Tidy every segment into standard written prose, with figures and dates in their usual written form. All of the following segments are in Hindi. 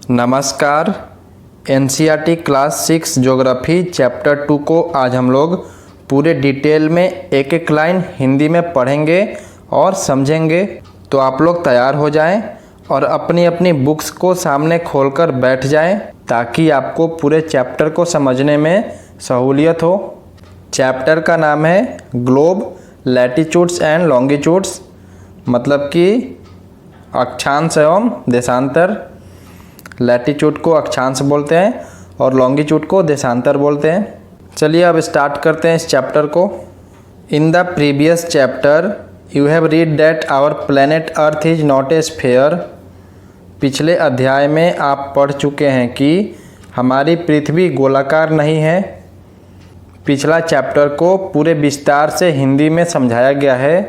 नमस्कार। एनसीईआरटी क्लास 6 ज्योग्राफी चैप्टर 2 को आज हम लोग पूरे डिटेल में एक एक लाइन हिंदी में पढ़ेंगे और समझेंगे। तो आप लोग तैयार हो जाएं और अपनी अपनी बुक्स को सामने खोलकर बैठ जाएं ताकि आपको पूरे चैप्टर को समझने में सहूलियत हो। चैप्टर का नाम है ग्लोब लैटिट्यूड्स एंड लॉन्गिट्यूड्स, मतलब कि अक्षांश एवं देशांतर। लैटिट्यूड को अक्षांश बोलते हैं और लॉन्गिट्यूड को देशांतर बोलते हैं। चलिए अब स्टार्ट करते हैं इस चैप्टर को। In the previous chapter you have read that our planet earth is not a sphere. पिछले अध्याय में आप पढ़ चुके हैं कि हमारी पृथ्वी गोलाकार नहीं है। पिछला चैप्टर को पूरे विस्तार से हिंदी में समझाया गया है,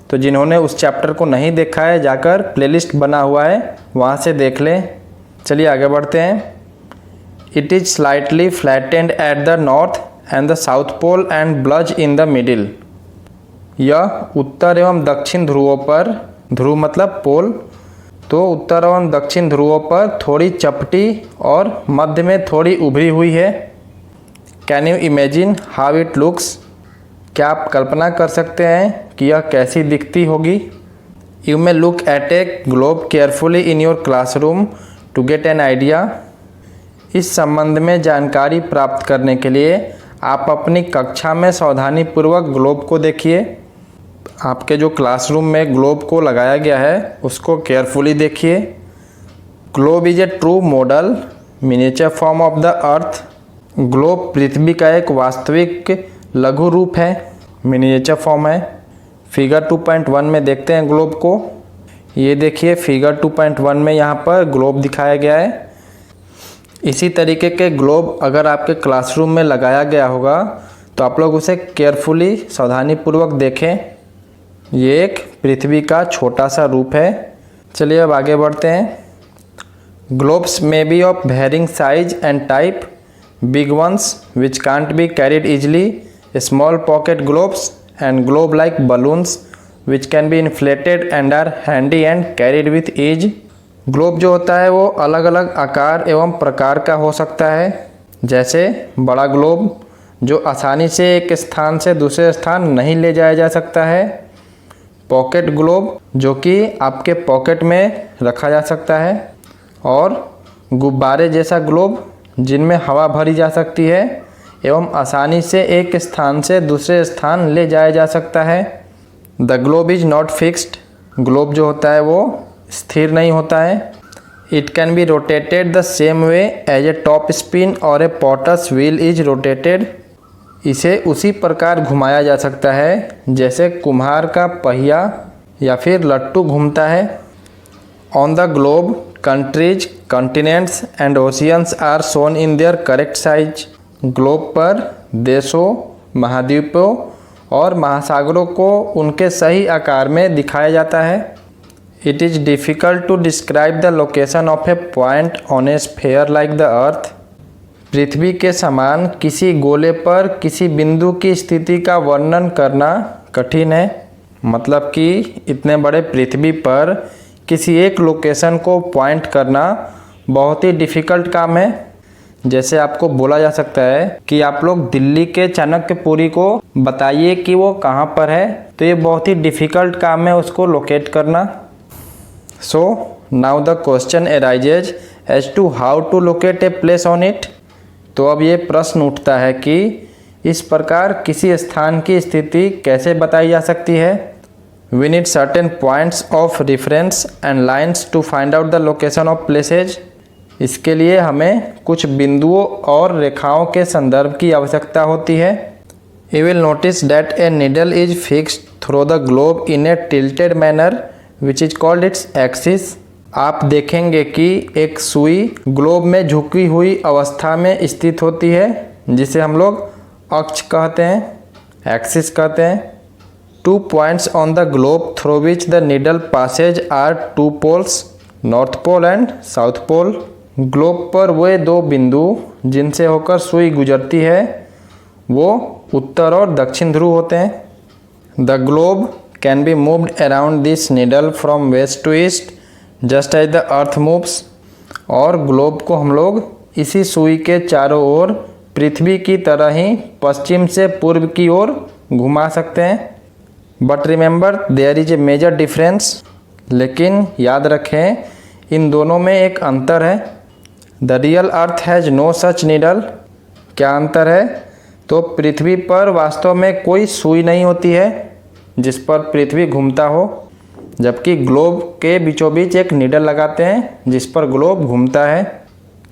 तो जिन्होंने उस चैप्टर को नहीं देखा है जाकर प्लेलिस्ट बना हुआ है वहाँ से देख लें। चलिए आगे बढ़ते हैं। It is slightly flattened at the north and the south pole and bulge in the middle. यह उत्तर एवं दक्षिण ध्रुवों पर, ध्रुव मतलब पोल, तो उत्तर एवं दक्षिण ध्रुवों पर थोड़ी चपटी और मध्य में थोड़ी उभरी हुई है। Can you imagine how it looks. क्या आप कल्पना कर सकते हैं कि यह कैसी दिखती होगी। You may look at a globe carefully in your classroom to get an idea. इस संबंध में जानकारी प्राप्त करने के लिए आप अपनी कक्षा में सावधानीपूर्वक ग्लोब को देखिए। आपके जो क्लासरूम में ग्लोब को लगाया गया है उसको केयरफुली देखिए। Globe is a true model miniature form of the earth. Globe पृथ्वी का एक वास्तविक लघु रूप है, मिनिएचर फॉर्म है। फिगर 2.1 में देखते हैं ग्लोब को। ये देखिए फिगर 2.1 में यहाँ पर ग्लोब दिखाया गया है। इसी तरीके के ग्लोब अगर आपके क्लासरूम में लगाया गया होगा तो आप लोग उसे केयरफुली सावधानीपूर्वक देखें। ये एक पृथ्वी का छोटा सा रूप है। चलिए अब आगे बढ़ते हैं। Globes may be of varying size and type, big ones which can't be carried easily, small pocket globes and globe like balloons which can be inflated and are handy and carried with ease। Globe जो होता है वो अलग अलग आकार एवं प्रकार का हो सकता है, जैसे बड़ा ग्लोब जो आसानी से एक स्थान से दूसरे स्थान नहीं ले जाया जा सकता है। पॉकेट ग्लोब जो कि आपके पॉकेट में रखा जा सकता है, और गुब्बारे जैसा ग्लोब जिनमें हवा भरी जा सकती है एवं आसानी से एक स्थान से दूसरे स्थान ले जाया जा सकता है। The globe is not fixed. Globe जो होता है वो स्थिर नहीं होता है। It can be rotated the same way as a top spin or a potter's wheel is rotated. इसे उसी प्रकार घुमाया जा सकता है जैसे कुम्हार का पहिया या फिर लट्टू घूमता है। On the globe countries, continents and oceans are shown in their correct size. Globe पर देशों, महाद्वीपों और महासागरों को उनके सही आकार में दिखाया जाता है। It is difficult to describe the location of a point on a sphere like the earth. पृथ्वी के समान किसी गोले पर किसी बिंदु की स्थिति का वर्णन करना कठिन है। मतलब कि इतने बड़े पृथ्वी पर किसी एक लोकेशन को पॉइंट करना बहुत ही डिफ़िकल्ट काम है। जैसे आपको बोला जा सकता है कि आप लोग दिल्ली के चाणक्यपुरी को बताइए कि वो कहाँ पर है, तो ये बहुत ही डिफ़िकल्ट काम है उसको लोकेट करना। So now the question arises as to how to locate a place on it. तो अब ये प्रश्न उठता है कि इस प्रकार किसी स्थान की स्थिति कैसे बताई जा सकती है। We need certain points of reference and lines to find out the location of places. इसके लिए हमें कुछ बिंदुओं और रेखाओं के संदर्भ की आवश्यकता होती है। You will notice that a needle is fixed through the globe in A tilted manner which is called its axis. आप देखेंगे कि एक सुई ग्लोब में झुकी हुई अवस्था में स्थित होती है जिसे हम लोग अक्ष कहते हैं, एक्सिस कहते हैं। 2 points on the globe through which the needle passes are 2 poles, north pole and south pole. Globe पर वे 2 बिंदु जिनसे होकर सुई गुजरती है वो उत्तर और दक्षिण ध्रुव होते हैं। The globe can be moved around this needle from west to east just as the earth moves. और ग्लोब को हम लोग इसी सुई के चारों ओर पृथ्वी की तरह ही पश्चिम से पूर्व की ओर घुमा सकते हैं। But remember there is a major difference, लेकिन याद रखें इन दोनों में एक अंतर है। The real earth has no such needle. क्या अंतर है? तो पृथ्वी पर वास्तव में कोई सुई नहीं होती है जिस पर पृथ्वी घूमता हो, जबकि ग्लोब के बीचों बीच एक नीडल लगाते हैं जिस पर ग्लोब घूमता है।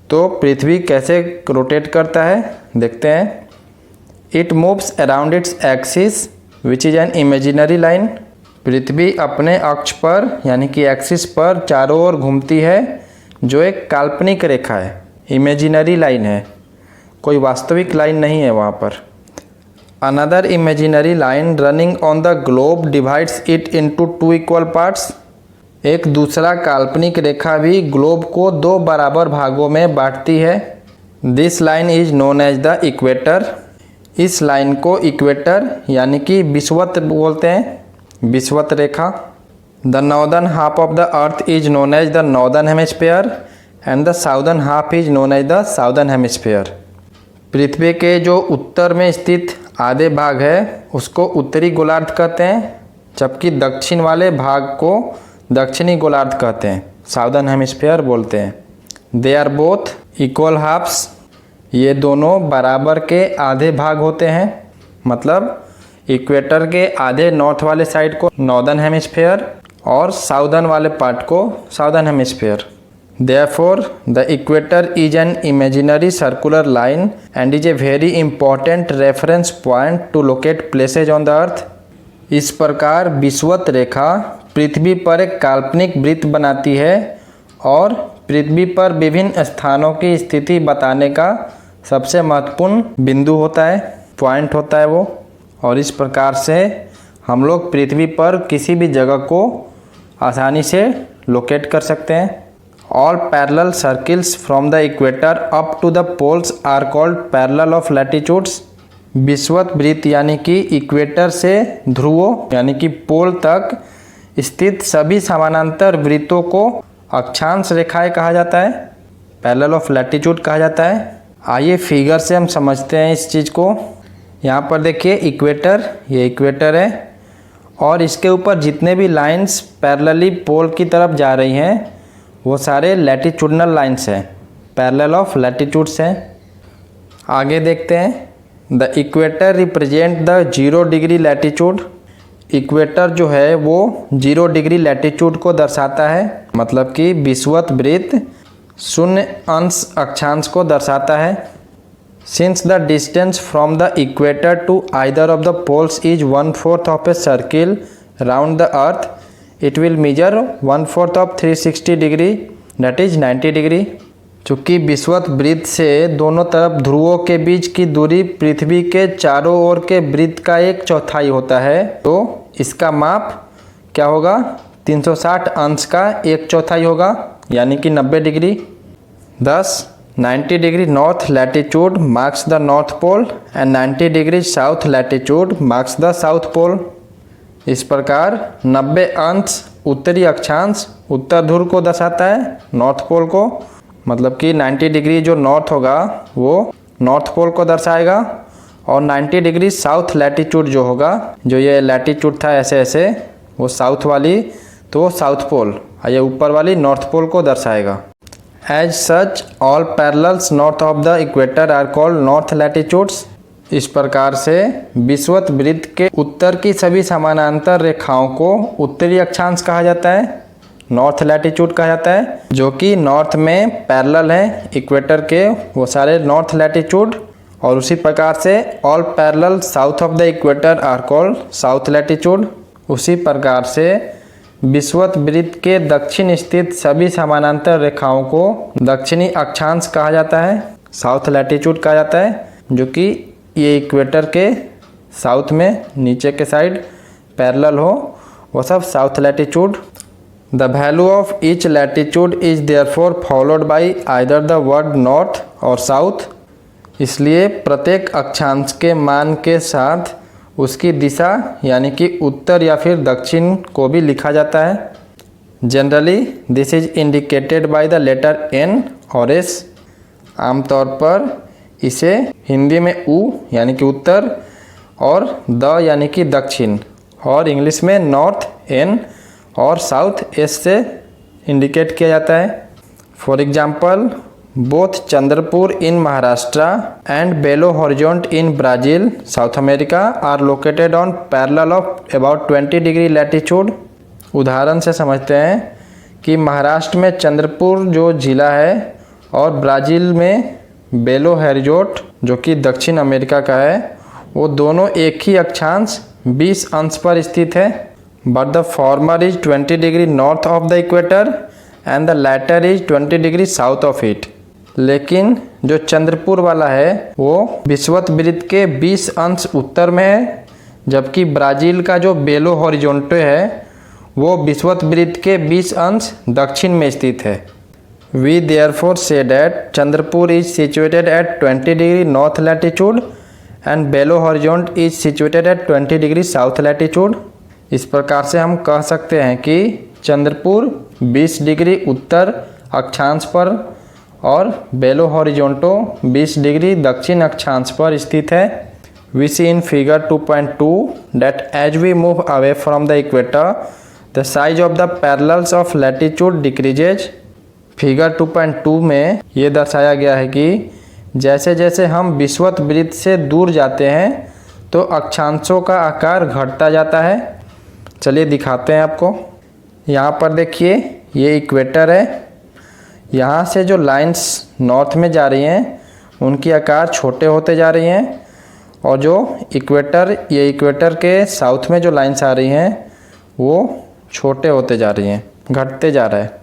तो पृथ्वी कैसे रोटेट करता है देखते हैं। It moves around its axis which is an imaginary line. पृथ्वी अपने अक्ष पर यानी कि एक्सिस पर चारों ओर घूमती है, जो एक काल्पनिक रेखा है, इमेजिनरी लाइन है, कोई वास्तविक लाइन नहीं है वहाँ पर। Another imaginary line running on the globe divides it into 2 equal parts. एक दूसरा काल्पनिक रेखा भी ग्लोब को 2 बराबर भागों में बांटती है। This line is known as the equator. इस लाइन को इक्वेटर यानी कि विषुवत बोलते हैं, विषुवत रेखा। The northern half of the earth is known as the northern hemisphere and the southern half is known as the southern hemisphere. पृथ्वी के जो उत्तर में स्थित आधे भाग है उसको उत्तरी गोलार्ध कहते हैं, जबकि दक्षिण वाले भाग को दक्षिणी गोलार्ध कहते हैं, साउदर्न हेमिस्फीयर बोलते हैं। They are both equal halves. ये दोनों बराबर के आधे भाग होते हैं, मतलब इक्वेटर के आधे नॉर्थ वाले साइड को नॉर्दर्न हेमिस्फीयर और साउदर्न वाले पार्ट को southern hemisphere. Therefore, the equator is an imaginary circular line and is a very important reference point to locate places on the earth. इस प्रकार विषुवत रेखा पृथ्वी पर एक काल्पनिक वृत्त बनाती है और पृथ्वी पर विभिन्न स्थानों की स्थिति बताने का सबसे महत्वपूर्ण बिंदु होता है, पॉइंट होता है वो। और इस प्रकार से हम लोग पृथ्वी पर किसी भी जगह को आसानी से लोकेट कर सकते हैं। All parallel circles from the equator up to the poles are called parallel of latitudes. विषुवत वृत्त यानी कि इक्वेटर से ध्रुवों यानी कि पोल तक स्थित सभी समानांतर वृत्तों को अक्षांश रेखाएं कहा जाता है, पैरेलल ऑफ लैटिट्यूड कहा जाता है। आइए फिगर से हम समझते हैं इस चीज़ को। यहाँ पर देखिए इक्वेटर, ये इक्वेटर है और इसके ऊपर जितने भी लाइंस पैरेलली पोल की तरफ जा रही हैं वो सारे लैटिट्यूडनल लाइंस हैं, पैरेलल ऑफ लैटिट्यूड्स हैं। आगे देखते हैं। The equator represent the 0 degree latitude. Equator जो है वो 0 डिग्री लैटिट्यूड को दर्शाता है, मतलब कि विषुवत वृत्त 0 अंश अक्षांश को दर्शाता है। Since the distance from the equator to either of the poles is 1/4 of a circle round the earth, it will measure 1/4 of 360 degree, that is 90 degree. चूँकि विषुवत वृत्त से दोनों तरफ ध्रुवों के बीच की दूरी पृथ्वी के चारों ओर के वृत्त का 1/4 होता है, तो इसका माप क्या होगा? 360 अंश का 1/4 होगा, यानी कि 90 degree. thus 90 degree north latitude marks the north pole and 90 degree south latitude marks the south pole। इस प्रकार 90 अंश उत्तरी अक्षांश उत्तर ध्रुव को दर्शाता है, नॉर्थ पोल को, मतलब कि 90 डिग्री जो नॉर्थ होगा वो नॉर्थ पोल को दर्शाएगा और 90 डिग्री साउथ लैटिट्यूड जो होगा, जो ये लैटिट्यूड था ऐसे ऐसे, वो साउथ वाली तो वो साउथ पोल, ये ऊपर वाली नॉर्थ पोल को दर्शाएगा। As such all parallels north of the equator are called north latitudes. इस प्रकार से विषुवत वृत्त के उत्तर की सभी समानांतर रेखाओं को उत्तरी अक्षांश कहा जाता है, नॉर्थ लैटिट्यूड कहा जाता है, जो कि नॉर्थ में पैरेलल है इक्वेटर के, वो सारे नॉर्थ लैटिट्यूड। और उसी प्रकार से all parallel south of the equator are called south latitude. उसी प्रकार से विषुवत वृत्त के दक्षिण स्थित सभी समानांतर रेखाओं को दक्षिणी अक्षांश कहा जाता है, साउथ लैटिट्यूड कहा जाता है, जो कि ये इक्वेटर के साउथ में नीचे के साइड पैरेलल हो, वो सब south latitude. The value of each latitude is therefore followed by either the word north और साउथ। इसलिए प्रत्येक अक्षांश के मान के साथ उसकी दिशा यानी कि उत्तर या फिर दक्षिण को भी लिखा जाता है। Generally this is indicated by the letter N और एस। आमतौर पर इसे हिंदी में उ यानी कि उत्तर और द यानी कि दक्षिण और इंग्लिश में नॉर्थ एन और साउथ एस से इंडिकेट किया जाता है। For example, both Chandrapur in Maharashtra and Belo Horizonte in Brazil South America are located on parallel of about 20 degree latitude. उदाहरण से समझते हैं कि महाराष्ट्र में चंद्रपुर जो जिला है और ब्राज़ील में बेलो हॉरिजॉन्ट जो कि दक्षिण अमेरिका का है, वो दोनों एक ही अक्षांश 20 अंश पर स्थित है। But the former is 20 degree north of the equator and the latter is 20 degree south of it. लेकिन जो चंद्रपुर वाला है वो विषुवत वृत्त के 20 अंश उत्तर में है, जबकि ब्राज़ील का जो बेलो हॉरिजॉन्टे है वो विषुवत वृत्त के 20 अंश दक्षिण में स्थित है। We therefore say that Chandrapur is situated at 20 degree north latitude and Belo Horizonte is situated at 20 degree south latitude. इस प्रकार से हम कह सकते हैं कि चंद्रपुर 20 डिग्री उत्तर अक्षांश पर और बेलो हॉरिजॉन्टो 20 डिग्री दक्षिण अक्षांश पर स्थित है। We see in figure 2.2 that as we move away from the equator the size of the parallels of latitude decreases. Figure 2.2 में ये दर्शाया गया है कि जैसे जैसे हम विषुवत वृत्त से दूर जाते हैं तो अक्षांशों का आकार घटता जाता है। चलिए दिखाते हैं आपको। यहाँ पर देखिए, ये इक्वेटर है। यहाँ से जो लाइंस नॉर्थ में जा रही हैं उनकी आकार छोटे होते जा रही हैं और जो ये इक्वेटर के साउथ में जो लाइंस आ रही हैं वो छोटे होते जा रही हैं, घटते जा रहा है।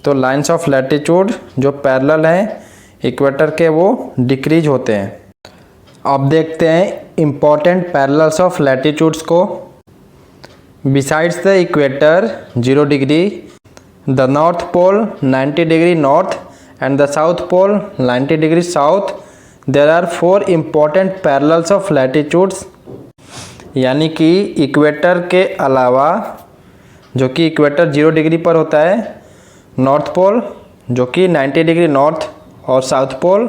तो लाइंस ऑफ लैटिट्यूड जो पैरेलल हैं इक्वेटर के वो डिक्रीज होते हैं। अब देखते हैं इम्पॉर्टेंट पैरेलल्स ऑफ लैटिट्यूड्स को। Besides the equator 0 degree, the north pole 90 degree north and the south pole 90 degree south, there are 4 important parallels of latitudes. यानी कि इक्वेटर के अलावा, जो कि इक्वेटर 0 डिग्री पर होता है, नॉर्थ पोल जो कि 90 डिग्री नॉर्थ और साउथ पोल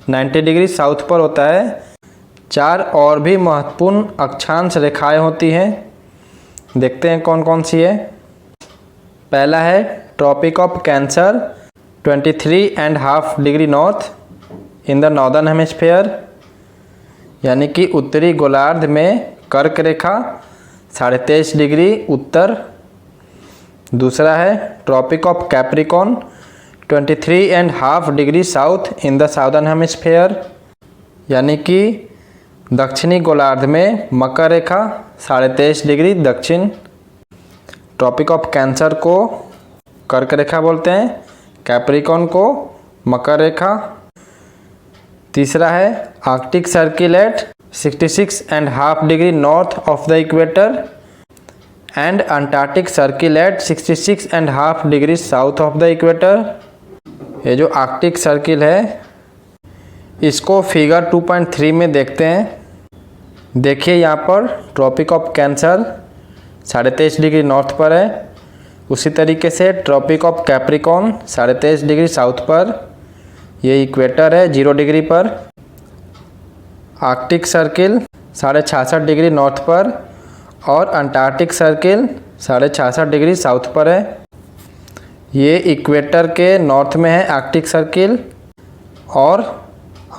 90 डिग्री साउथ पर होता है, 4 और भी महत्वपूर्ण अक्षांश रेखाएं होती हैं। देखते हैं कौन कौन सी है। पहला है tropic of Cancer 23.5 degree north in the northern hemisphere, यानी कि उत्तरी गोलार्ध में कर्क रेखा 23.5 डिग्री उत्तर। दूसरा है tropic of Capricorn 23.5 degree south in the southern hemisphere, यानी कि दक्षिणी गोलार्ध में मकर रेखा 23.5 डिग्री दक्षिण। ट्रॉपिक ऑफ कैंसर को कर्क रेखा बोलते हैं, कैप्रिकॉन को मकर रेखा। तीसरा है Arctic circle eight 66.5 degree north of the equator and Antarctic circle eight 66.5 degree south of the equator. ये जो आर्कटिक सर्किल है इसको फिगर 2.3 में देखते हैं। देखिए यहाँ पर tropic of Cancer 23.5 degree north पर है, उसी तरीके से tropic of Capricorn 23.5 degree south पर, ये इक्वेटर है 0 डिग्री पर। आर्कटिक सर्किल 66.5 डिग्री नॉर्थ पर और अंटार्कटिक सर्किल 66.5 डिग्री साउथ पर है। ये इक्वेटर के नॉर्थ में है आर्कटिक सर्किल और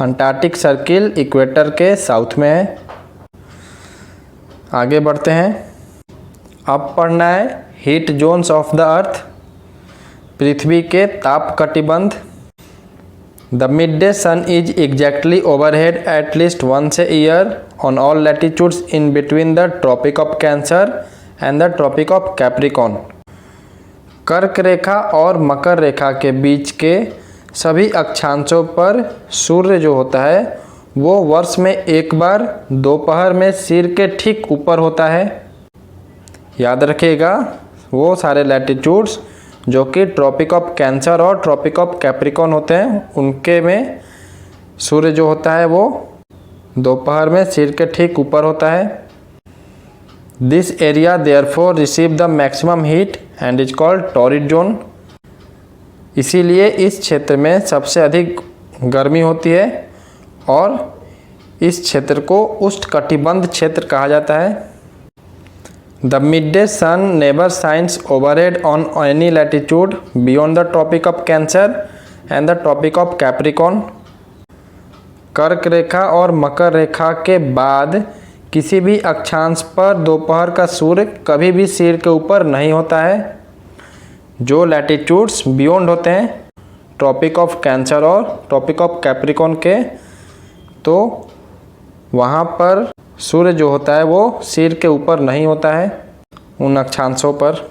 अंटार्कटिक सर्किल इक्वेटर के साउथ में है। आगे बढ़ते हैं। अब पढ़ना है heat zones of the earth, पृथ्वी के ताप कटिबंध। The mid day sun is exactly overhead at least once a year on all latitudes in between the tropic of Cancer and the tropic of Capricorn. कर्क रेखा और मकर रेखा के बीच के सभी अक्षांशों पर सूर्य जो होता है वो वर्ष में एक बार दोपहर में सिर के ठीक ऊपर होता है। याद रखिएगा, वो सारे लैटिट्यूड्स जो कि ट्रॉपिक ऑफ कैंसर और ट्रॉपिक ऑफ कैप्रिकॉन होते हैं उनके में सूर्य जो होता है वो दोपहर में सिर के ठीक ऊपर होता है। This area therefore receive the maximum heat and is called torrid zone. इसीलिए इस क्षेत्र में सबसे अधिक गर्मी होती है और इस क्षेत्र को उष्णकटिबंध क्षेत्र कहा जाता है। The midday sun never shines overhead on any latitude beyond the tropic of Cancer and the tropic of Capricorn. कर्क रेखा और मकर रेखा के बाद किसी भी अक्षांश पर दोपहर का सूर्य कभी भी सिर के ऊपर नहीं होता है। जो लैटिट्यूड्स बियॉन्ड होते हैं ट्रॉपिक ऑफ कैंसर और ट्रॉपिक ऑफ कैप्रिकॉर्न के, तो वहाँ पर सूर्य जो होता है वो सिर के ऊपर नहीं होता है उन अक्षांशों पर।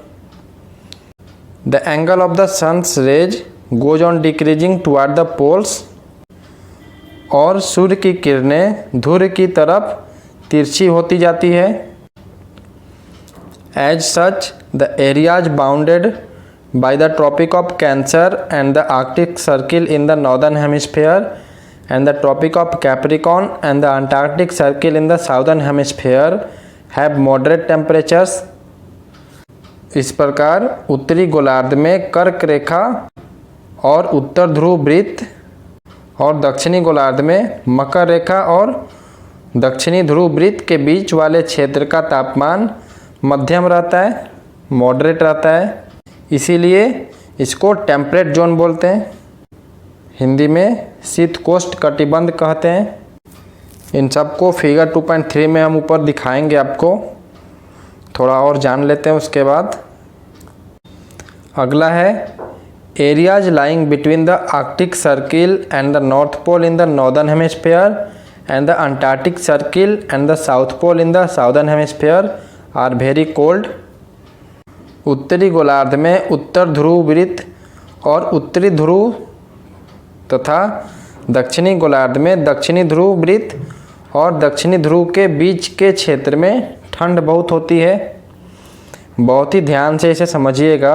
The angle of the sun's rays goes on decreasing toward the poles. और सूर्य की किरणें ध्रुव की तरफ तिरछी होती जाती है। As such the areas bounded by the tropic of cancer and the arctic circle in the northern hemisphere and the tropic of capricorn and the antarctic circle in the southern hemisphere have moderate temperatures। इस प्रकार उत्तरी गोलार्ध में कर्क रेखा और उत्तर ध्रुव वृत्त और दक्षिणी गोलार्ध में मकर रेखा और दक्षिणी ध्रुव वृत्त के बीच वाले क्षेत्र का तापमान मध्यम रहता है, मॉडरेट रहता है। इसीलिए इसको टेम्परेट जोन बोलते हैं, हिंदी में शीतकोष्ठ कटिबंध कहते हैं। इन सब को फिगर 2.3 में हम ऊपर दिखाएंगे आपको, थोड़ा और जान लेते हैं उसके बाद। अगला है areas lying between the Arctic circle and the north pole in the northern hemisphere and the Antarctic circle and the south pole in the southern hemisphere are very cold. उत्तरी गोलार्ध में उत्तर ध्रुव वृत्त और उत्तरी ध्रुव तथा दक्षिणी गोलार्ध में दक्षिणी ध्रुव वृत्त और दक्षिणी ध्रुव के बीच के क्षेत्र में ठंड बहुत होती है। बहुत ही ध्यान से इसे समझिएगा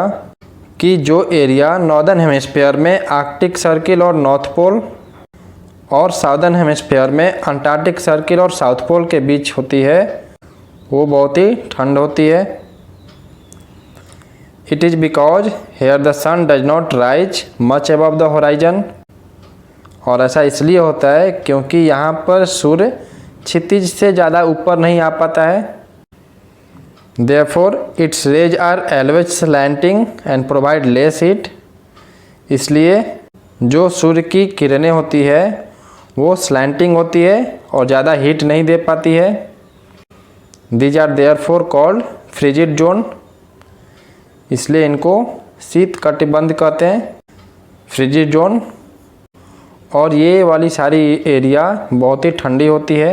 कि जो एरिया नॉर्दर्न हेमिस्फीयर में आर्कटिक सर्किल और नॉर्थ पोल और साउदर्न हेमिस्फीयर में अंटार्कटिक सर्किल और साउथ पोल के बीच होती है वो बहुत ही ठंड होती है। It is because here the sun does not rise much above the horizon। और ऐसा इसलिए होता है क्योंकि यहाँ पर सूर्य क्षितिज से ज़्यादा ऊपर नहीं आ पाता है। Therefore its rays are always slanting and provide less heat। इसलिए जो सूर्य की किरणें होती है वो स्लैंटिंग होती है और ज़्यादा हीट नहीं दे पाती है। These are therefore called frigid zone। इसलिए इनको शीत कटिबंध कहते हैं, फ्रिजिड जोन। और ये वाली सारी एरिया बहुत ही ठंडी होती है।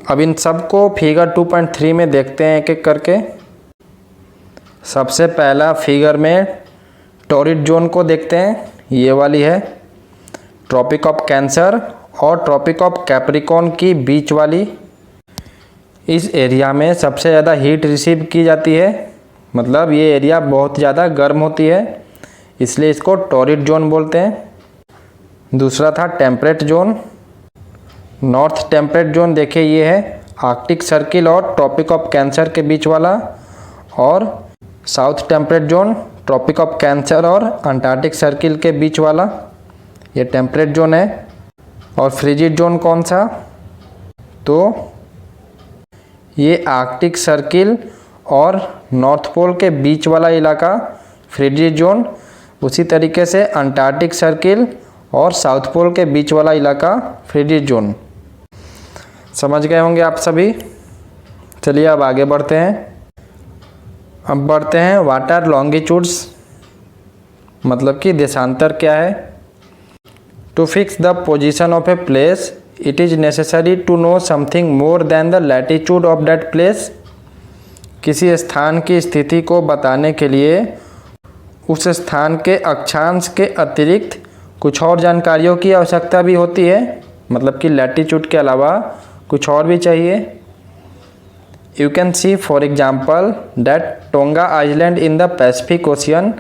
अब इन सब को फिगर 2.3 में देखते हैं एक एक करके। सबसे पहला फिगर में टॉरिड जोन को देखते हैं, ये वाली है ट्रॉपिक ऑफ कैंसर और ट्रॉपिक ऑफ कैप्रिकॉर्न की बीच वाली। इस एरिया में सबसे ज़्यादा हीट रिसीव की जाती है, मतलब ये एरिया बहुत ज़्यादा गर्म होती है, इसलिए इसको टॉरिड जोन बोलते हैं। दूसरा था temperate zone. North temperate zone देखिए ये है आर्कटिक सर्किल और ट्रॉपिक ऑफ कैंसर के बीच वाला। और south temperate zone tropic of Cancer और अंटार्कटिक सर्किल के बीच वाला, ये टेम्परेट जोन है। और फ्रिजिड जोन कौन सा, तो ये आर्कटिक सर्किल और नॉर्थ पोल के बीच वाला इलाका फ्रिजिड जोन। उसी तरीके से अंटार्कटिक सर्किल और साउथ पोल के बीच वाला इलाका फ्रिजिड जोन। समझ गए होंगे आप सभी। चलिए अब आगे बढ़ते हैं। अब बढ़ते हैं व्हाट आर लॉन्गिट्यूड्स, मतलब कि देशांतर क्या है। To fix the position of a place it is necessary to know something more than the latitude of that place. किसी स्थान की स्थिति को बताने के लिए उस स्थान के अक्षांश के अतिरिक्त कुछ और जानकारियों की आवश्यकता भी होती है, मतलब कि लैटिट्यूड के अलावा कुछ और भी चाहिए। You can see for example that Tonga island in the Pacific ocean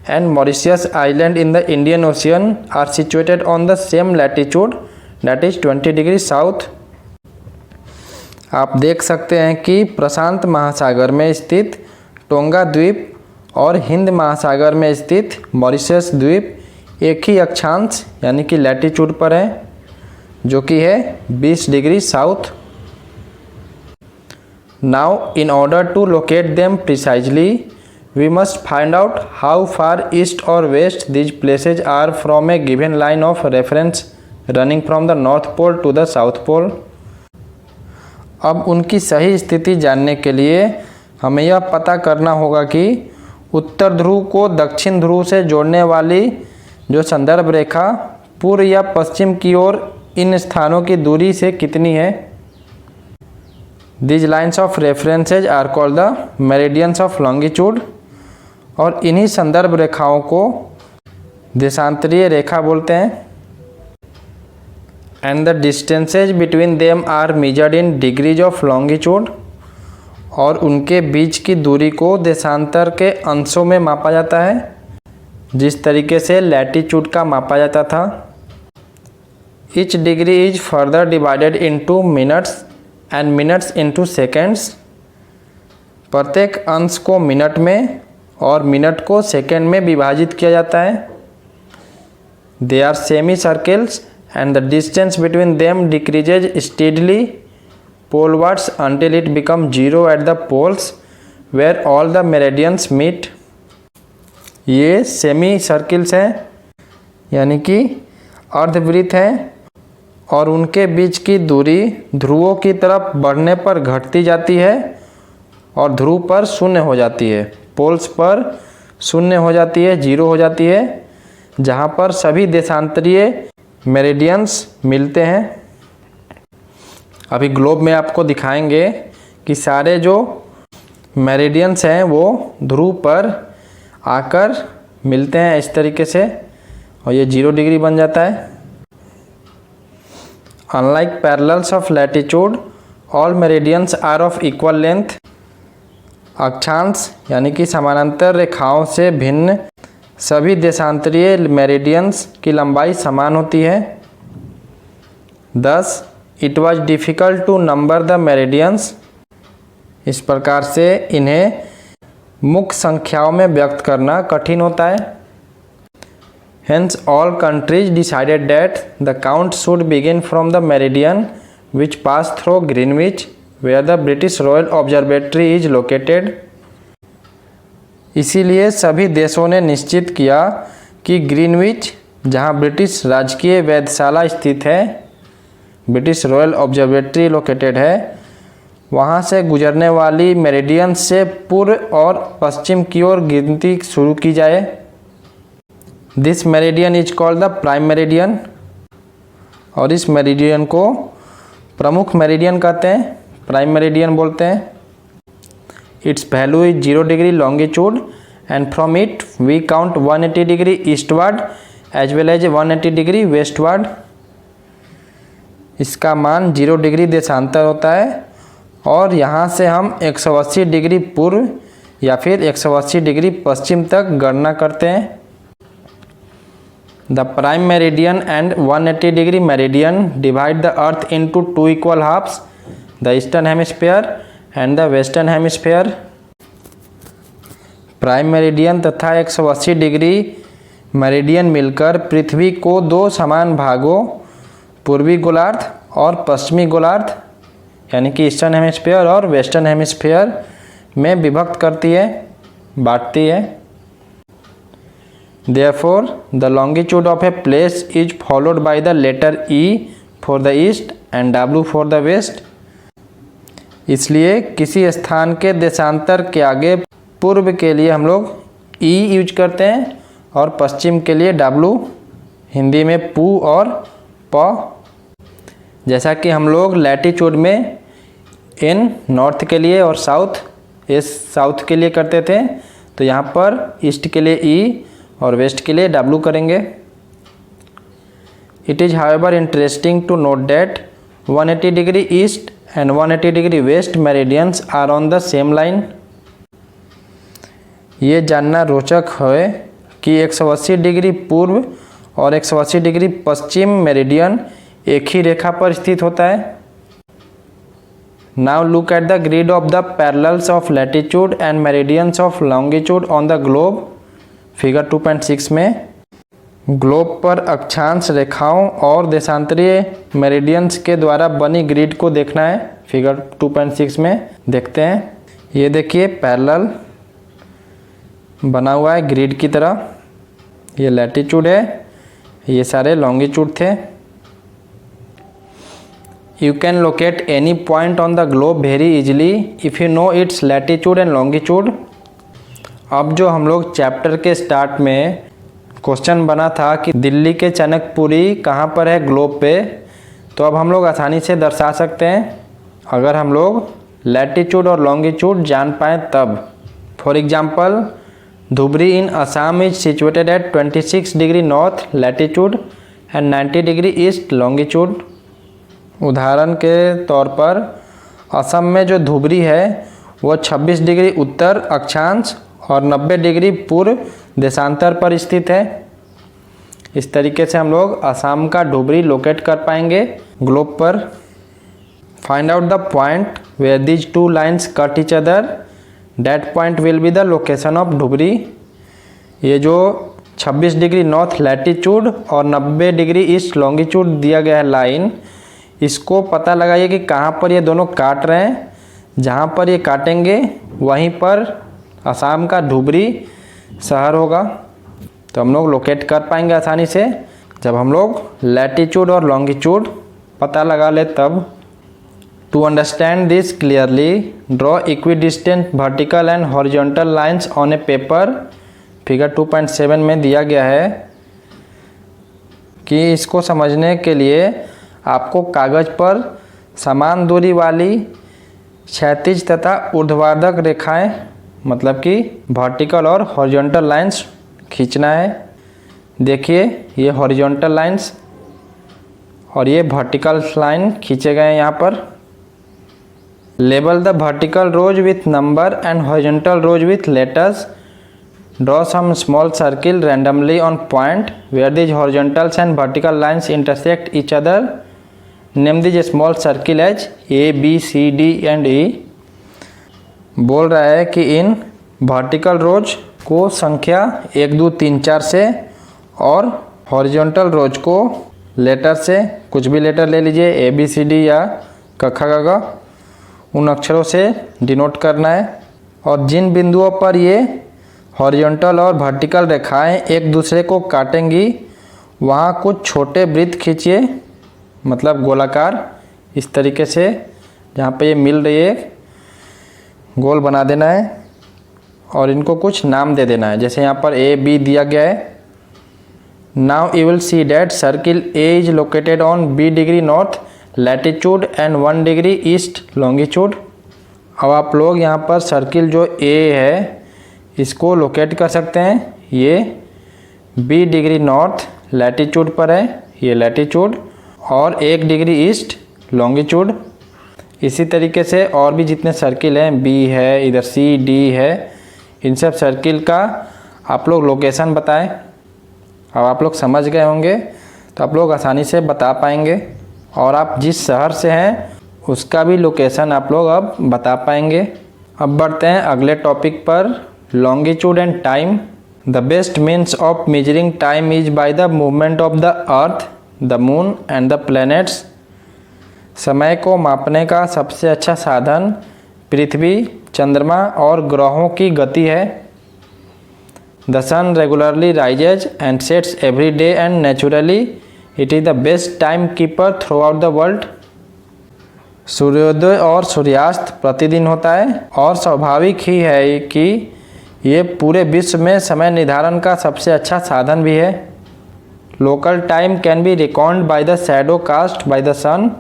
and Mauritius island in the Indian ocean are situated on the same latitude that is 20 degree south. आप देख सकते हैं कि प्रशांत महासागर में स्थित टोंगा द्वीप और हिंद महासागर में स्थित मॉरिशस द्वीप एक ही अक्षांश यानी कि लैटिट्यूड पर है, जो कि है 20 degree south. Now in order to locate them precisely we must find out how far east or west these places are from a given line of reference running from the north pole to the south pole। अब उनकी सही स्थिति जानने के लिए हमें यह पता करना होगा कि उत्तर ध्रुव को दक्षिण ध्रुव से जोड़ने वाली जो संदर्भ रेखा पूर्व या पश्चिम की ओर इन स्थानों की दूरी से कितनी है। These lines of references are called the meridians of longitude, और इन्हीं संदर्भ रेखाओं को देशांतरीय रेखा बोलते हैं। And the distances between them are measured in degrees of longitude, और उनके बीच की दूरी को देशांतर के अंशों में मापा जाता है, जिस तरीके से लैटिट्यूड का मापा जाता था। Each degree is further divided into minutes and minutes into seconds. प्रत्येक अंश को मिनट में और मिनट को सेकेंड में विभाजित किया जाता है। They are semicircles and the distance between them decreases steadily polewards until it become zero at the poles where all the meridians meet. ये सेमी सर्कल्स हैं यानी कि अर्धवृत्त हैं, और उनके बीच की दूरी ध्रुवों की तरफ बढ़ने पर घटती जाती है और ध्रुव पर शून्य हो जाती है, पोल्स पर शून्य हो जाती है, जीरो हो जाती है, जहाँ पर सभी देशांतरीय मेरिडियंस मिलते हैं। अभी ग्लोब में आपको दिखाएंगे कि सारे जो मेरिडियंस हैं वो ध्रुव पर आकर मिलते हैं इस तरीके से, और ये 0 डिग्री बन जाता है। Unlike parallels of latitude all meridians are of equal length. अक्षांश यानी कि समानांतर रेखाओं से भिन्न सभी देशांतरीय मेरिडियंस की लंबाई समान होती है। Thus, it was difficult to number the meridians। इस प्रकार से इन्हें मुख्य संख्याओं में व्यक्त करना कठिन होता है। Hence, all countries decided that the count should begin from the meridian which passed through Greenwich, where the British Royal Observatory is located। इसीलिए सभी देशों ने निश्चित किया कि ग्रीनविच, जहां ब्रिटिश राजकीय वेधशाला स्थित है, ब्रिटिश रॉयल ऑब्जर्वेटरी लोकेटेड है, वहां से गुजरने वाली मेरिडियन से पूर्व और पश्चिम की ओर गिनती शुरू की जाए। This meridian is called the prime meridian, और इस मेरिडियन को प्रमुख मेरिडियन कहते हैं, प्राइम मेरिडियन बोलते हैं। Its value is 0 degree longitude and from it we count 180 degree eastward as well as 180 degree westward. इसका मान 0 डिग्री देशांतर होता है, और यहाँ से हम 180 डिग्री पूर्व या फिर 180 डिग्री पश्चिम तक गणना करते हैं। The prime meridian and 180 degree meridian divide the earth into 2 equal halves, the eastern hemisphere and the western hemisphere. Prime meridian तथा 180 डिग्री मेरिडियन मिलकर पृथ्वी को 2 समान भागों, पूर्वी गोलार्ध और पश्चिमी गोलार्ध यानी कि ईस्टर्न हेमिस्फीयर और वेस्टर्न हेमिस्फीयर में विभक्त करती है, बांटती है। Therefore, the longitude of a place is followed by the letter E for the east and W for the west। इसलिए किसी स्थान के देशांतर के आगे पूर्व के लिए हम लोग E यूज करते हैं और पश्चिम के लिए W, हिंदी में पू और प। जैसा कि हम लोग लैटिट्यूड में N नॉर्थ के लिए और साउथ S साउथ के लिए करते थे, तो यहाँ पर ईस्ट के लिए E और वेस्ट के लिए W करेंगे। It is however interesting to note that 180 degree east and 180 degree west meridians are on the same line. ये जानना रोचक है कि 180 डिग्री पूर्व और 180 डिग्री पश्चिम मेरिडियन एक ही रेखा पर स्थित होता है। Now look at the grid of the parallels of latitude and meridians of longitude on the globe. Figure 2.6 में ग्लोब पर अक्षांश रेखाओं और देशांतरीय मेरिडियंस के द्वारा बनी ग्रिड को देखना है। फिगर 2.6 में देखते हैं। ये देखिए पैरेलल बना हुआ है ग्रिड की तरह। ये लैटिट्यूड है, ये सारे लॉन्गिट्यूड थे। You can locate any point on the globe very easily if you know it's latitude and longitude. अब जो हम लोग चैप्टर के स्टार्ट में क्वेश्चन बना था कि दिल्ली के चनकपुरी कहाँ पर है ग्लोब पे, तो अब हम लोग आसानी से दर्शा सकते हैं अगर हम लोग लैटिट्यूड और लॉन्गिट्यूड जान पाएँ तब। For example, Dhubri in Assam is situated eight 26 degree north latitude and 90 degree east longitude. उदाहरण के तौर पर असम में जो धुबरी है वो 26 डिग्री उत्तर अक्षांश और 90 डिग्री पूर्व देशांतर पर स्थित है। इस तरीके से हम लोग असम का धुबरी लोकेट कर पाएंगे ग्लोब पर। Find out the point where these two lines cut each other, that point will be the location of Dhubri. ये जो 26 डिग्री नॉर्थ लैटिट्यूड और 90 डिग्री ईस्ट लॉन्गिट्यूड दिया गया है लाइन, इसको पता लगाइए कि कहाँ पर ये दोनों काट रहे हैं। जहाँ पर ये काटेंगे वहीं पर असम का धुबरी शहर होगा। तो हम लोग लोकेट कर पाएंगे आसानी से जब हम लोग लैटिट्यूड और लॉन्गिट्यूड पता लगा ले तब। To understand this clearly, draw equidistant vertical and horizontal lines on a paper. Figure 2.7 में दिया गया है कि इसको समझने के लिए आपको कागज़ पर समान दूरी वाली क्षैतिज तथा ऊर्ध्वाधर रेखाएं, मतलब कि वर्टिकल और हॉरिजॉन्टल लाइंस खींचना है। देखिए ये हॉरिजॉन्टल लाइंस और ये वर्टिकल लाइन खींचे गए हैं यहाँ पर। Label the vertical rows with number and horizontal rows with letters. Draw some small circle randomly on point where these horizontals and vertical lines intersect each other. Name these a small circle as A B C D and E. बोल रहा है कि इन वर्टिकल रोज को संख्या 1 2 3 4 से और हॉरिजॉन्टल रोज को लेटर से, कुछ भी लेटर ले लीजिए, ए बी सी डी या क ख ग घ, उन अक्षरों से डिनोट करना है। और जिन बिंदुओं पर ये हॉरिजॉन्टल और वर्टिकल रेखाएं एक दूसरे को काटेंगी वहाँ कुछ छोटे वृत्त खींचिए, मतलब गोलाकार, इस तरीके से जहाँ पे ये मिल रही है गोल बना देना है और इनको कुछ नाम दे देना है। जैसे यहाँ पर ए बी दिया गया है। Now you will see that circle A is located on B degree north latitude and 1 degree east longitude. अब आप लोग यहाँ पर सर्किल जो ए है इसको लोकेट कर सकते हैं। ये बी डिग्री नॉर्थ लैटिट्यूड पर है, ये लैटिट्यूड, और 1 डिग्री ईस्ट लॉन्गिट्यूड। इसी तरीके से और भी जितने सर्किल हैं, बी है, इधर सी डी है, इन सब सर्किल का आप लोग लोकेशन बताएं। अब आप लोग समझ गए होंगे तो आप लोग आसानी से बता पाएंगे और आप जिस शहर से हैं उसका भी लोकेशन आप लोग अब बता पाएंगे। अब बढ़ते हैं अगले टॉपिक पर, longitude and time. The best means of measuring time is by the movement of the earth, the moon and the planets. समय को मापने का सबसे अच्छा साधन पृथ्वी, चंद्रमा और ग्रहों की गति है। The sun regularly rises and sets every day and naturally it is the best time keeper throughout the world. सूर्योदय और सूर्यास्त प्रतिदिन होता है और स्वाभाविक ही है कि ये पूरे विश्व में समय निर्धारण का सबसे अच्छा साधन भी है। Local time can be record by the shadow cast by the sun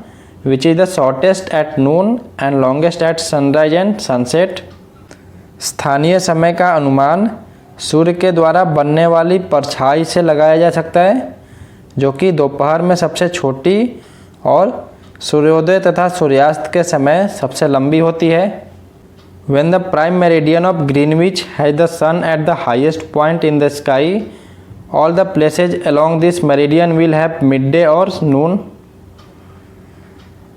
which is the shortest at noon and longest at sunrise and sunset. स्थानीय समय का अनुमान सूर्य के द्वारा बनने वाली परछाई से लगाया जा सकता है, जो कि दोपहर में सबसे छोटी और सूर्योदय तथा सूर्यास्त के समय सबसे लंबी होती है। When the prime meridian of Greenwich has the sun at the highest point in the sky, all the places along this meridian will have midday or noon.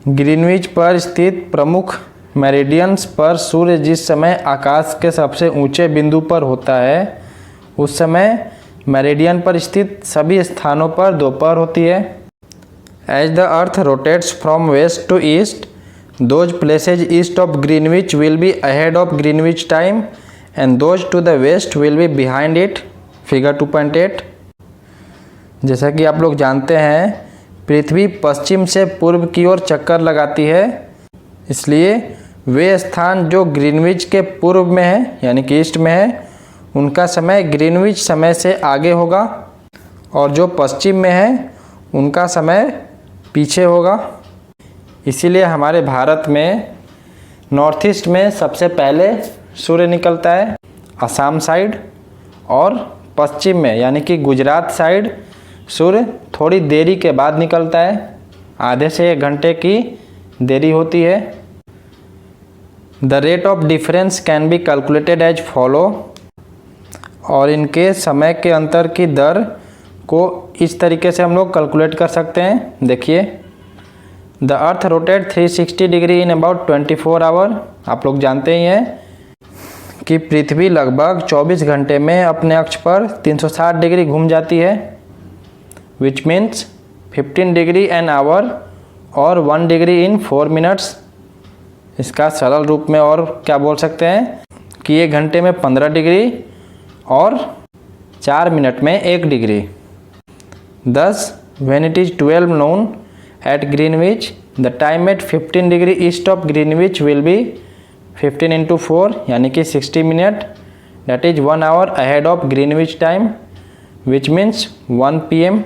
Greenwich पर स्थित प्रमुख मेरिडियंस पर सूर्य जिस समय आकाश के सबसे ऊंचे बिंदु पर होता है उस समय मेरिडियन पर स्थित सभी स्थानों पर दोपहर होती है। As the earth rotates from west to east, those places east of Greenwich will be ahead of Greenwich time and those to the west will be behind it. Figure 2.8। जैसा कि आप लोग जानते हैं, पृथ्वी पश्चिम से पूर्व की ओर चक्कर लगाती है, इसलिए वे स्थान जो ग्रीनविच के पूर्व में है यानी कि ईस्ट में है उनका समय ग्रीनविच समय से आगे होगा और जो पश्चिम में है उनका समय पीछे होगा। इसीलिए हमारे भारत में नॉर्थ ईस्ट में सबसे पहले सूर्य निकलता है असम साइड, और पश्चिम में यानी कि गुजरात साइड सूर्य थोड़ी देरी के बाद निकलता है, आधे से 1 घंटे की देरी होती है। The rate of difference can be calculated as follow, और इनके समय के अंतर की दर को इस तरीके से हम लोग कैलकुलेट कर सकते हैं। देखिए, the earth rotate 360 degree in about 24 hour. आप लोग जानते ही हैं कि पृथ्वी लगभग 24 घंटे में अपने अक्ष पर 360 डिग्री घूम जाती है, which means 15 degree an hour और 1 डिग्री इन 4 मिनट्स। इसका सरल रूप में और क्या बोल सकते हैं कि 1 घंटे में 15 डिग्री और 4 मिनट में 1 degree. Thus, when it is 12 noon at Greenwich, the time at 15 degree east of Greenwich will be 15 into 4 यानी कि 60 minute, that is 1 hour ahead of Greenwich time, which means 1 PM।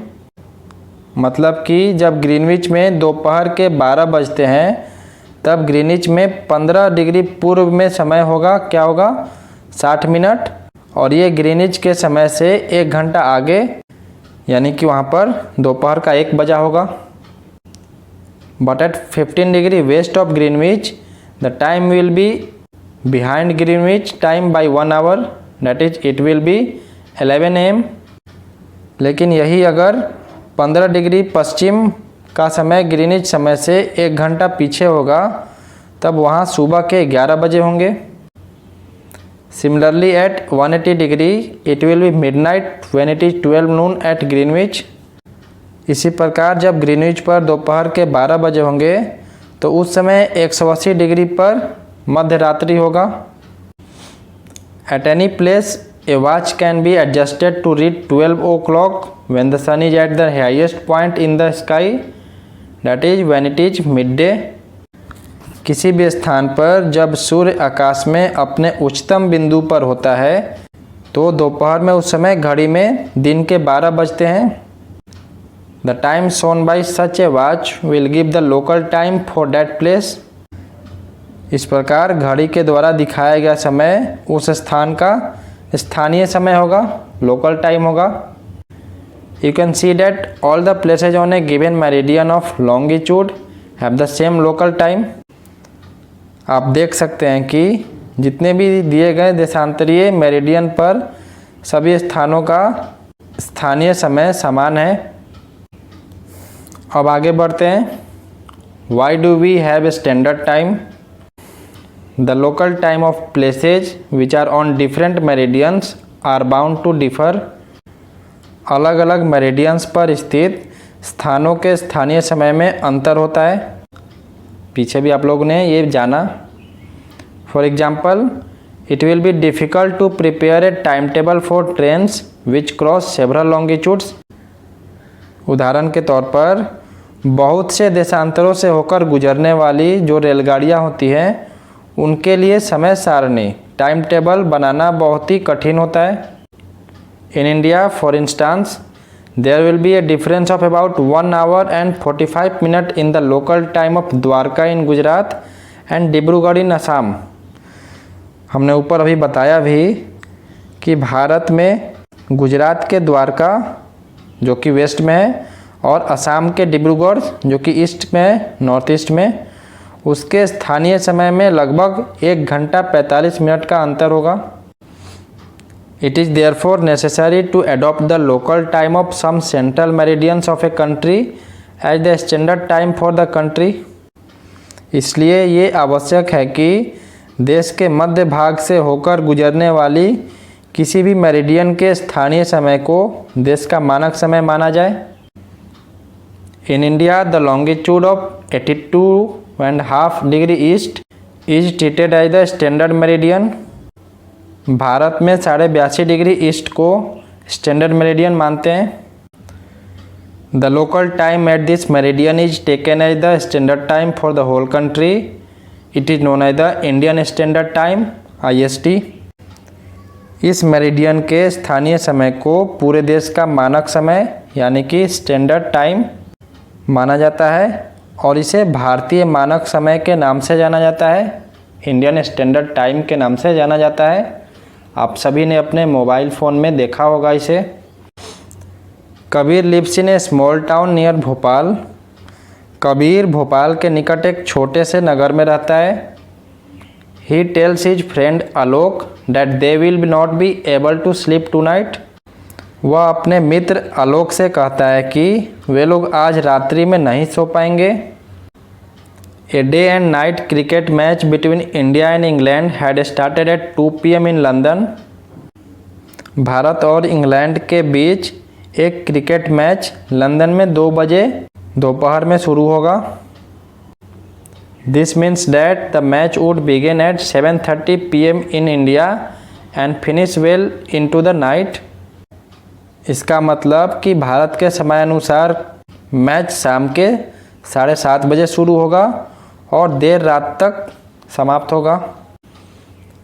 मतलब कि जब ग्रीनविच में दोपहर के 12 बजते हैं तब ग्रीनविच में 15 डिग्री पूर्व में समय होगा, क्या होगा, 60 मिनट, और ये ग्रीनविच के समय से 1 घंटा आगे यानी कि वहाँ पर दोपहर का 1 बजा होगा। But at 15 degree west of Greenwich the time will be behind Greenwich time by 1 hour, that is it will be 11 AM। लेकिन यही अगर 15 डिग्री पश्चिम का समय ग्रीनविच समय से 1 घंटा पीछे होगा तब वहाँ सुबह के 11 बजे होंगे। Similarly at 180 degree it will be midnight when it is 12 noon at Greenwich। इसी प्रकार जब ग्रीनविच पर दोपहर के 12 बजे होंगे तो उस समय 180 डिग्री पर मध्य रात्रि होगा। At any place a watch can be adjusted to read 12 o'clock when the sun is at the highest point in the sky, that is when it is midday। किसी भी स्थान पर जब सूर्य आकाश में अपने उच्चतम बिंदु पर होता है तो दोपहर में उस समय घड़ी में दिन के 12 बजते हैं। The time shown by such A watch will give the local time for that place. इस प्रकार घड़ी के द्वारा दिखाया गया समय उस स्थान का स्थानीय समय होगा, लोकल टाइम होगा। You can see that all the places on A given meridian of longitude have the same local time. आप देख सकते हैं कि जितने भी दिए गए देशांतरीय मेरिडियन पर सभी स्थानों का स्थानीय समय समान है। अब आगे बढ़ते हैं। Why do we have a standard time? The local time of places which are on different meridians are bound to differ. अलग अलग मेरिडियंस पर स्थित स्थानों के स्थानीय समय में अंतर होता है। पीछे भी आप लोगों ने ये जाना। For example, it will be difficult to prepare a time table for trains which cross several longitudes. उदाहरण के तौर पर बहुत से देशांतरों से होकर गुजरने वाली जो रेलगाड़ियाँ होती हैं उनके लिए समय सारणी टाइम टेबल बनाना बहुत ही कठिन होता है। In India for instance there will be a difference of about 1 hour and 45 minutes in the local time of Dwarka in Gujarat and Dibrugarh in Assam. हमने ऊपर अभी बताया भी कि भारत में गुजरात के द्वारका जो कि वेस्ट में है और असम के डिब्रूगढ़ जो कि ईस्ट में है, नॉर्थ ईस्ट में, उसके स्थानीय समय में लगभग 1 घंटा 45 मिनट का अंतर होगा। It is therefore necessary to adopt the local time of some central meridians of a country as the standard time for the country। इसलिए ये आवश्यक है कि देश के मध्य भाग से होकर गुजरने वाली किसी भी मेरिडियन के स्थानीय समय को देश का मानक समय माना जाए। In India the longitude of 82.5 degree east is treated as the standard meridian. Bharat में 82.5 डिग्री ईस्ट को स्टैंडर्ड मेरिडियन मानते हैं। The local time at this meridian is taken as the standard time for the whole country. It is known as the Indian standard time IST। इस मेरिडियन के स्थानीय समय को पूरे देश का मानक समय यानी कि स्टैंडर्ड टाइम माना जाता है और इसे भारतीय मानक समय के नाम से जाना जाता है, इंडियन स्टैंडर्ड टाइम के नाम से जाना जाता है। आप सभी ने अपने मोबाइल फ़ोन में देखा होगा इसे। Kabir lives in a small town near Bhopal. Kabir Bhopal के निकट एक छोटे से नगर में रहता है। He tells his friend Alok that they will not be able to sleep tonight. वह अपने मित्र आलोक से कहता है कि वे लोग आज रात्रि में नहीं सो पाएंगे। A day and night cricket match between India and England had started at 2 PM in London. Bharat और इंग्लैंड के बीच एक क्रिकेट मैच लंदन में 2 बजे दोपहर में शुरू होगा। This means that the match would begin eight 7:30 PM in India and finish well into the night. इसका मतलब कि भारत के समय अनुसार मैच शाम के 7:30 बजे शुरू होगा और देर रात तक समाप्त होगा।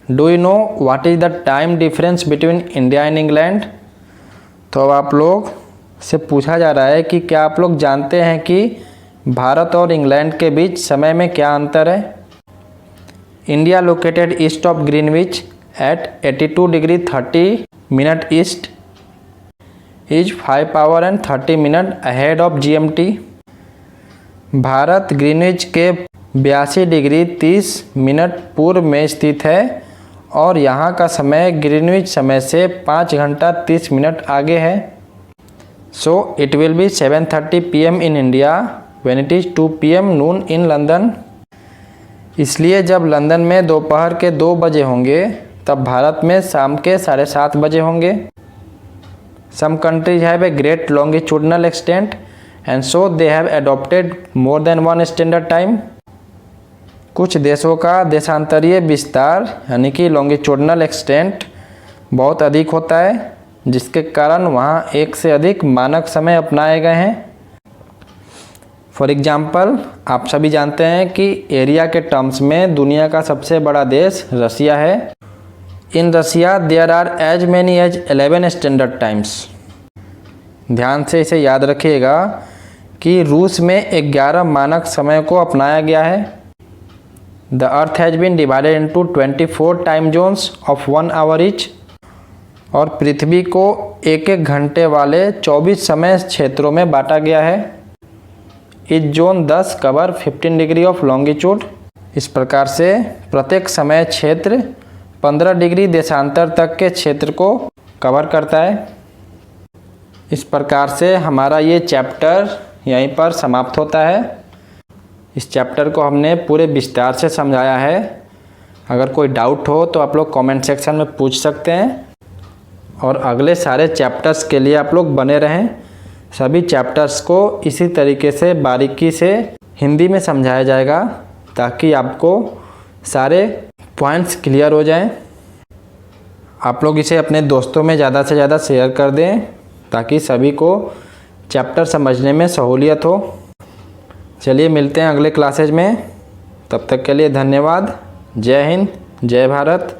Do you know what is the time difference between India and England? तो अब आप लोग से पूछा जा रहा है कि क्या आप लोग जानते हैं कि भारत और इंग्लैंड के बीच समय में क्या अंतर है? India located east of Greenwich at 82 degree 30 minute east is 5 hours and 30 minutes ahead of GMT। Bharat Greenwich के 82 डिग्री 30 मिनट पूर्व में स्थित है और यहाँ का समय ग्रीनविच समय से 5 घंटा 30 मिनट आगे है। So it will B 7:30 PM in India when it is 2 PM Noon in London. इसलिए जब लंदन में दोपहर के 2 बजे होंगे तब भारत में शाम के 7:30 बजे होंगे। Some countries have a great longitudinal extent and so they have adopted more than one standard time। कुछ देशों का देशांतरीय विस्तार यानी कि लॉन्गिट्यूडनल एक्सटेंट बहुत अधिक होता है जिसके कारण वहाँ एक से अधिक मानक समय अपनाए गए हैं। फॉर एग्जाम्पल आप सभी जानते हैं कि एरिया के टर्म्स में दुनिया का सबसे बड़ा देश रसिया है। In Russia there are as many as 11 standard times. ध्यान से इसे याद रखिएगा कि रूस में 11 मानक समय को अपनाया गया है। The earth has been divided into 24 time zones of 1 hour each. और पृथ्वी को एक घंटे वाले 24 समय क्षेत्रों में बांटा गया है। इस zone 10 cover 15 degree of longitude. इस प्रकार से प्रत्येक समय क्षेत्र 15 डिग्री देशांतर तक के क्षेत्र को कवर करता है। इस प्रकार से हमारा ये चैप्टर यहीं पर समाप्त होता है। इस चैप्टर को हमने पूरे विस्तार से समझाया है। अगर कोई डाउट हो तो आप लोग कमेंट सेक्शन में पूछ सकते हैं और अगले सारे चैप्टर्स के लिए आप लोग बने रहें। सभी चैप्टर्स को इसी तरीके से बारीकी से हिंदी में समझाया जाएगा ताकि आपको सारे पॉइंट्स क्लियर हो जाएं। आप लोग इसे अपने दोस्तों में ज़्यादा से ज़्यादा शेयर कर दें ताकि सभी को चैप्टर समझने में सहूलियत हो। चलिए मिलते हैं अगले क्लासेज में। तब तक के लिए धन्यवाद। जय हिंद, जय भारत।